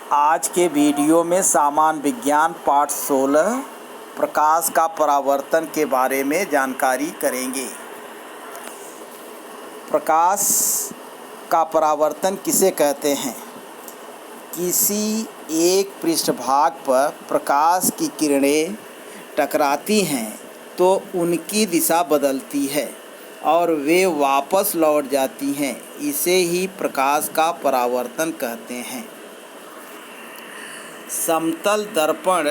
आज के वीडियो में सामान्य विज्ञान पाठ 16 प्रकाश का परावर्तन के बारे में जानकारी करेंगे। प्रकाश का परावर्तन किसे कहते हैं? किसी एक पृष्ठभाग पर प्रकाश की किरणें टकराती हैं तो उनकी दिशा बदलती है और वे वापस लौट जाती हैं। इसे ही प्रकाश का परावर्तन कहते हैं। समतल दर्पण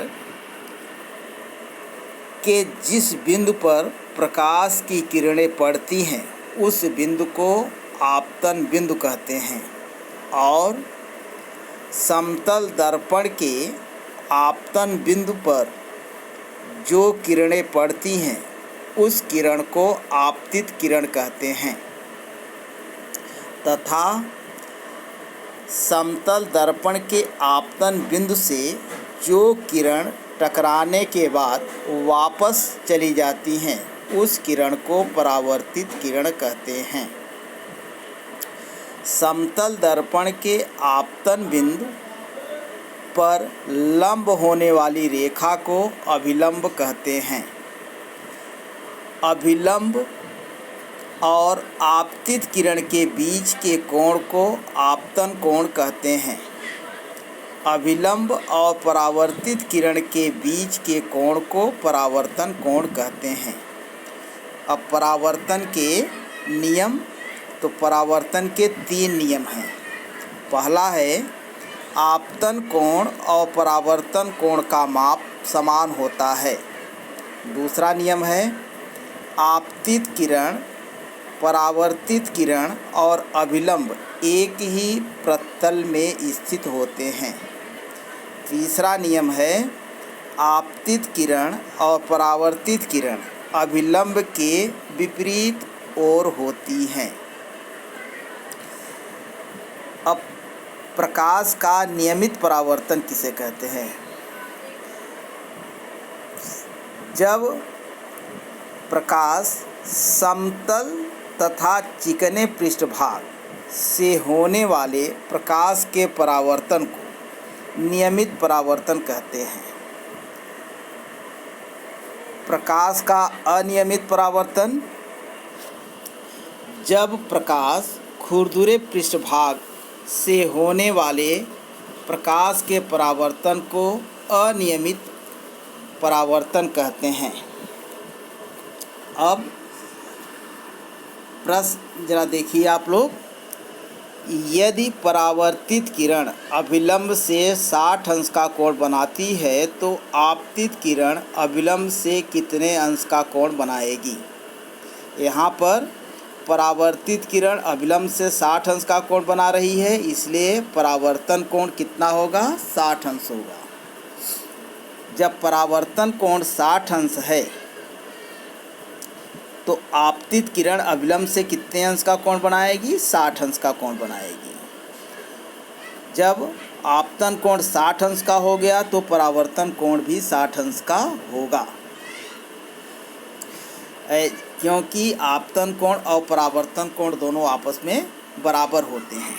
के जिस बिंदु पर प्रकाश की किरणें पड़ती हैं उस बिंदु को आपतन बिंदु कहते हैं और समतल दर्पण के आपतन बिंदु पर जो किरणें पड़ती हैं उस किरण को आपतित किरण कहते हैं तथा समतल दर्पण के आपतन बिंदु से जो किरण टकराने के बाद वापस चली जाती हैं उस किरण को परावर्तित किरण कहते हैं। समतल दर्पण के आपतन बिंदु पर लंब होने वाली रेखा को अभिलंब कहते हैं। अभिलंब और आपतित किरण के बीच के कोण को आपतन कोण कहते हैं। अभिलंब और परावर्तित किरण के बीच के कोण को परावर्तन कोण कहते हैं। अब परावर्तन के नियम, तो परावर्तन के 3 नियम हैं। पहला है आपतन कोण और परावर्तन कोण का माप समान होता है। दूसरा नियम है आपतित किरण, परावर्तित किरण और अभिलंब एक ही प्रतल में स्थित होते हैं। तीसरा नियम है आपतित किरण और परावर्तित किरण अभिलंब के विपरीत ओर होती हैं। अब प्रकाश का नियमित परावर्तन किसे कहते हैं? जब प्रकाश समतल तथा चिकने पृष्ठभाग से होने वाले प्रकाश के परावर्तन को नियमित परावर्तन कहते हैं। प्रकाश का अनियमित परावर्तन, जब प्रकाश खुरदुरे पृष्ठभाग से होने वाले प्रकाश के परावर्तन को अनियमित परावर्तन कहते हैं। अब प्रश्न जरा देखिए आप लोग। यदि परावर्तित किरण अभिलंब से 60 अंश का कोण बनाती है तो आपतित किरण अभिलंब से कितने अंश का कोण बनाएगी? यहाँ पर परावर्तित किरण अभिलंब से 60 अंश का कोण बना रही है, इसलिए परावर्तन कोण कितना होगा? 60 अंश होगा। जब परावर्तन कोण 60 अंश है तो आपतित किरण अभिलंब से कितने अंश का कोण बनाएगी? 60 अंश का कोण बनाएगी। जब आपतन कोण 60 अंश का हो गया तो परावर्तन कोण भी 60 अंश का होगा, क्योंकि आपतन कोण और परावर्तन कोण दोनों आपस में बराबर होते हैं।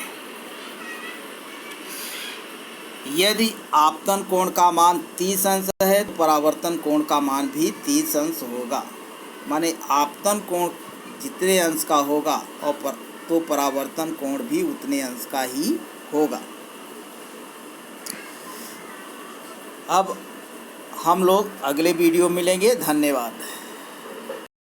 यदि आपतन कोण का मान 30 अंश है तो परावर्तन कोण का मान भी 30 अंश होगा। माने आपतन कोण जितने अंश का होगा और तो परावर्तन कोण भी उतने अंश का ही होगा। अब हम लोग अगले वीडियो मिलेंगे। धन्यवाद।